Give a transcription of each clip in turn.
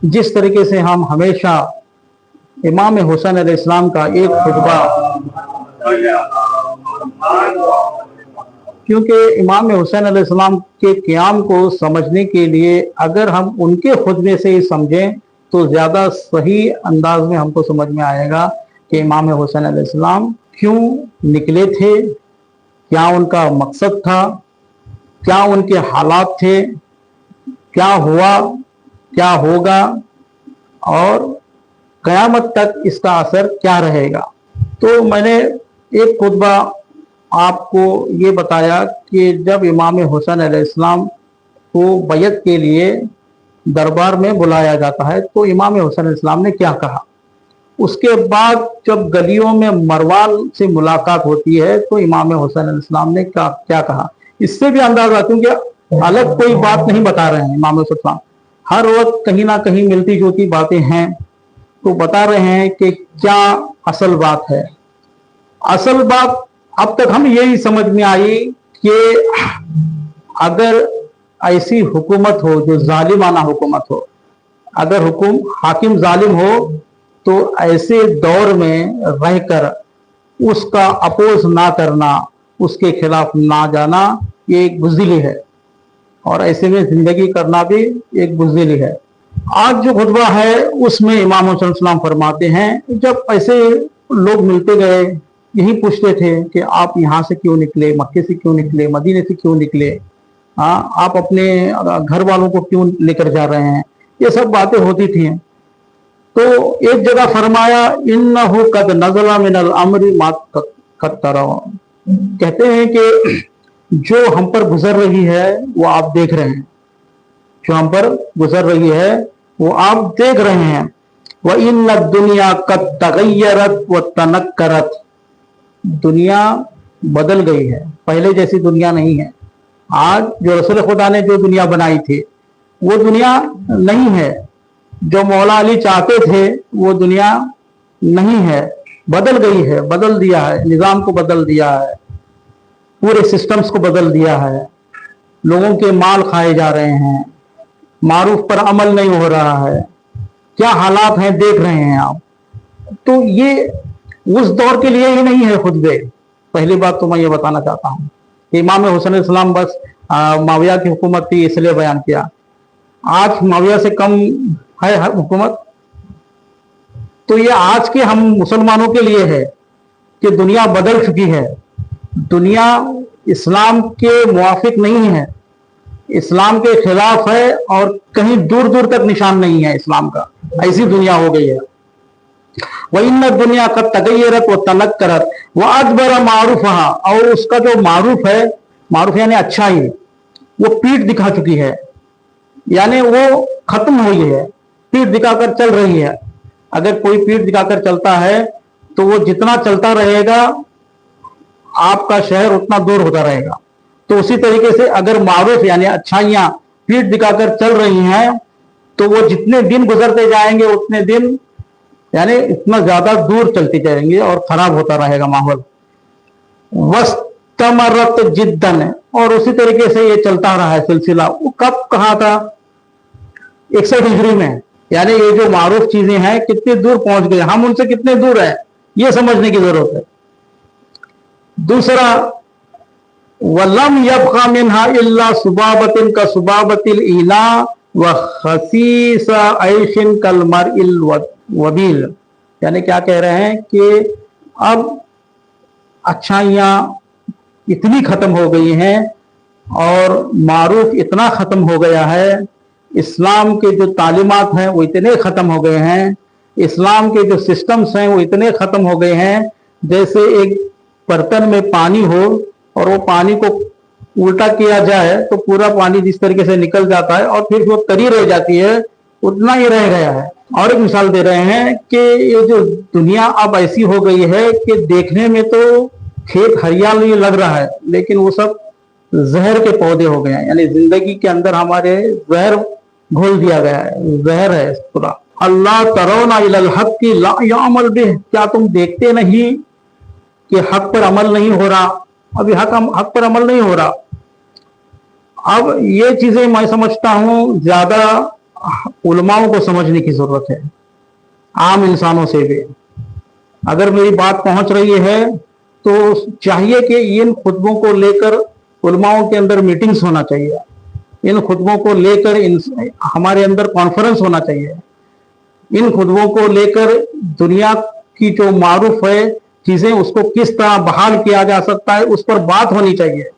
जिस तरीके से हम हमेशा इमाम हुसैन अलैहिस्सलाम का एक खुतबा, क्योंकि इमाम हुसैन अलैहिस्सलाम के क़याम को समझने के लिए अगर हम उनके खुतबे से ही समझें तो ज़्यादा सही अंदाज में हमको समझ में आएगा कि इमाम हुसैन अलैहिस्सलाम क्यों निकले थे, क्या उनका मकसद था, क्या उनके हालात थे, क्या हुआ, क्या होगा और क़यामत तक इसका असर क्या रहेगा। तो मैंने एक खुतबा आपको ये बताया कि जब इमाम हुसैन अलैहिस्सलाम को बैत के लिए दरबार में बुलाया जाता है तो इमाम हुसैन अलैहिस्सलाम ने क्या कहा। उसके बाद जब गलियों में मरवान से मुलाकात होती है तो इमाम हुसैन अलैहिस्सलाम ने क्या कहा, इससे भी अंदाजा, क्योंकि अलग कोई बात नहीं बता रहे हैं इमाम हुसैन अलैहिस्सलाम, हर वक्त कहीं ना कहीं मिलती जुलती बातें हैं, तो बता रहे हैं कि क्या असल बात है। असल बात अब तक हम यही समझ में आई कि अगर ऐसी हुकूमत हो जो जालिमाना हुकूमत हो, अगर हाकिम जालिम हो तो ऐसे दौर में रहकर उसका अपोज ना करना, उसके खिलाफ ना जाना, ये एक बुज़दिली है और ऐसे में जिंदगी करना भी एक बुज़दिली है। आज जो खुतबा है उसमें इमाम हुसैन अलैहिस्सलाम फरमाते हैं, जब ऐसे लोग मिलते गए यही पूछते थे कि आप यहाँ से क्यों निकले, मक्के से क्यों निकले, मदीने से क्यों निकले, हाँ आप अपने घर वालों को क्यों लेकर जा रहे हैं, ये सब बातें होती थी। तो एक जगह फरमाया इन्नहु कद नज़ला मिनल अम्रि मा कद तराव, कहते हैं कि जो हम पर गुजर रही है वो आप देख रहे हैं, जो हम पर गुजर रही है वो आप देख रहे हैं। व इन्न दुनिया कद तगय्यरत व तनक्करत, दुनिया बदल गई है, पहले जैसी दुनिया नहीं है। आज जो रसूल खुदा ने जो दुनिया बनाई थी वो दुनिया नहीं है, जो मौला अली चाहते थे वो दुनिया नहीं है, बदल गई है, बदल दिया है, निज़ाम को बदल दिया है, पूरे सिस्टम्स को बदल दिया है, लोगों के माल खाए जा रहे हैं, मारूफ पर अमल नहीं हो रहा है, क्या हालात हैं देख रहे हैं आप। तो ये उस दौर के लिए ही नहीं है खुतबे। पहली बात तो मैं ये बताना चाहता हूँ कि इमाम हुसैन अलैहिस्सलाम बस माविया की हुकूमत थी इसलिए बयान किया, आज माविया से कम है हुकूमत। तो ये आज के हम मुसलमानों के लिए है कि दुनिया बदल चुकी है, दुनिया इस्लाम के मुवाफिक नहीं है, इस्लाम के खिलाफ है और कहीं दूर दूर तक निशान नहीं है इस्लाम का, ऐसी दुनिया हो गई है। वह इन दुनिया का तगय्यरत व तनक्करत व अदबर मारूफहा, और उसका जो मारूफ है, मारूफ यानी अच्छाई, वो पीठ दिखा चुकी है, यानी वो खत्म हुई है, पीठ दिखाकर चल रही है। अगर कोई पीठ दिखाकर चलता है तो वो जितना चलता रहेगा आपका शहर उतना दूर होता रहेगा। तो उसी तरीके से अगर मारूफ यानी अच्छाइयां पीठ दिखाकर चल रही हैं तो वो जितने दिन गुजरते जाएंगे उतने दिन यानी इतना ज्यादा दूर चलती जाएंगे और खराब होता रहेगा माहौल। वस्तमरत जिद्दन, और उसी तरीके से ये चलता रहा है सिलसिला। वो कब कहा था? 61 हिजरी में। यानी ये जो मारूफ चीजें हैं कितनी दूर पहुंच गए, हम उनसे कितने दूर हैं, ये समझने की जरूरत है। दूसरा, वलम यबका मिन्हा इल्ला सुबाबतिन का सुबाबतिल इला व खसीसा ऐशिन कल मरइल वबील, यानी क्या कह रहे हैं कि अब अच्छाइयां इतनी खत्म हो गई हैं और मारूफ इतना खत्म हो गया है, इस्लाम के जो तालीमात हैं वो इतने खत्म हो गए हैं, इस्लाम के जो सिस्टम्स हैं वो इतने खत्म हो गए हैं, जैसे एक बर्तन में पानी हो और वो पानी को उल्टा किया जाए तो पूरा पानी जिस तरीके से निकल जाता है और फिर वो तरी रह जाती है, उतना ही रह गया है। और एक मिसाल दे रहे हैं कि ये जो दुनिया अब ऐसी हो गई है कि देखने में तो खेत हरियाली लग रहा है लेकिन वो सब जहर के पौधे हो गए हैं, यानी जिंदगी के अंदर हमारे जहर घोल दिया गया है, जहर है पूरा। अल्लाह तरोना इलल हक की ला यामल बिह, क्या तुम देखते नहीं कि हक पर अमल नहीं हो रहा? अभी हक पर अमल नहीं हो रहा। अब ये चीजें मैं समझता हूं ज्यादा उलमाओं को समझने की जरूरत है, आम इंसानों से भी। अगर मेरी बात पहुंच रही है तो चाहिए कि इन खुतबों को लेकर उलमाओं के अंदर मीटिंग्स होना चाहिए, इन खुतबों को लेकर हमारे अंदर कॉन्फ्रेंस होना चाहिए, इन खुतबों को लेकर दुनिया की जो मारूफ है चीजें उसको किस तरह बहाल किया जा सकता है उस पर बात होनी चाहिए।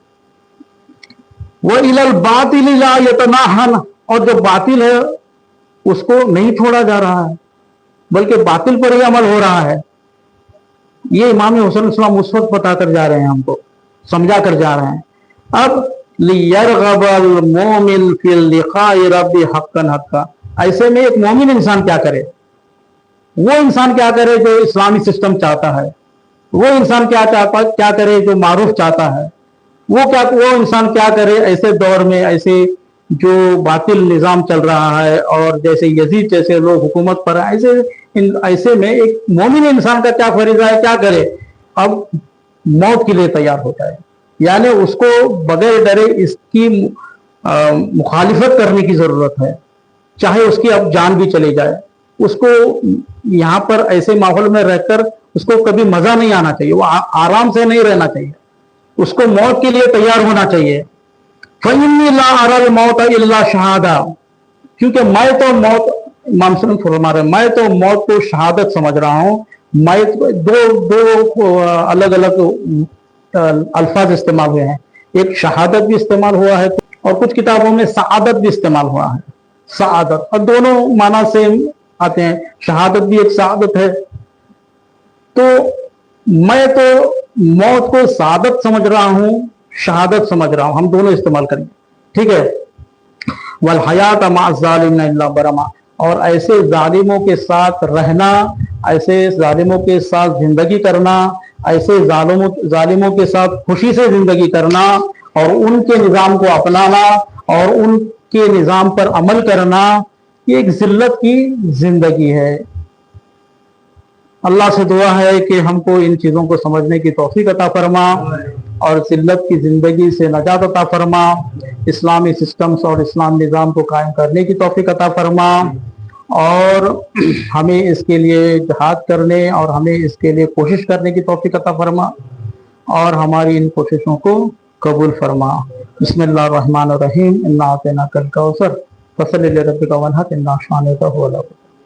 वो इलल बातिल ला यतनाहन, और जो बातिल है उसको नहीं छोड़ा जा रहा है बल्कि बातिल पर ही अमल हो रहा है। ये इमाम हुसैन इस्लाम उस वक्त बताकर जा रहे हैं, हमको समझा कर जा रहे हैं। अब लियरगबल मोमिन फिल लिकाई रब्बी हक्कन हक्का, ऐसे में एक मोमिन इंसान क्या करे? वो इंसान क्या करे जो इस्लामी सिस्टम चाहता है, वो इंसान क्या करे जो मारूफ चाहता है, वो इंसान क्या करे ऐसे दौर में, ऐसे जो बातिल निजाम चल रहा है और जैसे यजीद जैसे लोग हुकूमत पर ऐसे में एक मोमिन इंसान का क्या फरीजा है, क्या करे? अब मौत के लिए तैयार होता है, यानी उसको बगैर डरे इसकी मुखालिफत करने की जरूरत है, चाहे उसकी अब जान भी चली जाए। उसको यहाँ पर ऐसे माहौल में रहकर उसको कभी मजा नहीं आना चाहिए, वो आराम से नहीं रहना चाहिए, उसको मौत के लिए तैयार होना चाहिए। फइन्नी ला अरल मौत इल्ला शहादा, क्योंकि मैं तो मौत, इमाम फरमा रहे, मैं तो मौत को शहादत समझ रहा हूं। मैं दो अलग अलग अल्फाज इस्तेमाल हुए हैं, एक शहादत भी इस्तेमाल हुआ है और कुछ किताबों में सआदत भी इस्तेमाल हुआ है, सआदत, और दोनों माना सेम आते हैं, शहादत भी एक सआदत है। तो मैं तो मौत को सआदत समझ रहा हूं, शहादत समझ रहा हूं, हम दोनों इस्तेमाल करेंगे, ठीक है। वल हयात मा ज़ालिमिन इल्ला बरमा, और ऐसे जालिमों के साथ रहना, ऐसे जालिमों के साथ जिंदगी करना, ऐसे जालिमों के साथ खुशी से जिंदगी करना और उनके निज़ाम को अपनाना और उनके निज़ाम पर अमल करना, ये एक जिल्लत की जिंदगी है। अल्लाह से दुआ है कि हमको इन चीज़ों को समझने की तौफीक अता फरमा और जिल्लत की ज़िंदगी से नजात अता फरमा, इस्लामी सिस्टम्स और इस्लाम निज़ाम को कायम करने की तौफीक अता फरमा, और हमें इसके लिए जहाद करने और हमें इसके लिए कोशिश करने की तौफीक अता फरमा और हमारी इन कोशिशों को कबूल फरमा। बिस्मिल्लाहिर्रहमानिर्रहीम, इन्ना अतैनाकल कौसर फसल्लि लिरब्बिका वन्हर, इन्ना शानिअका हुवल अबतर।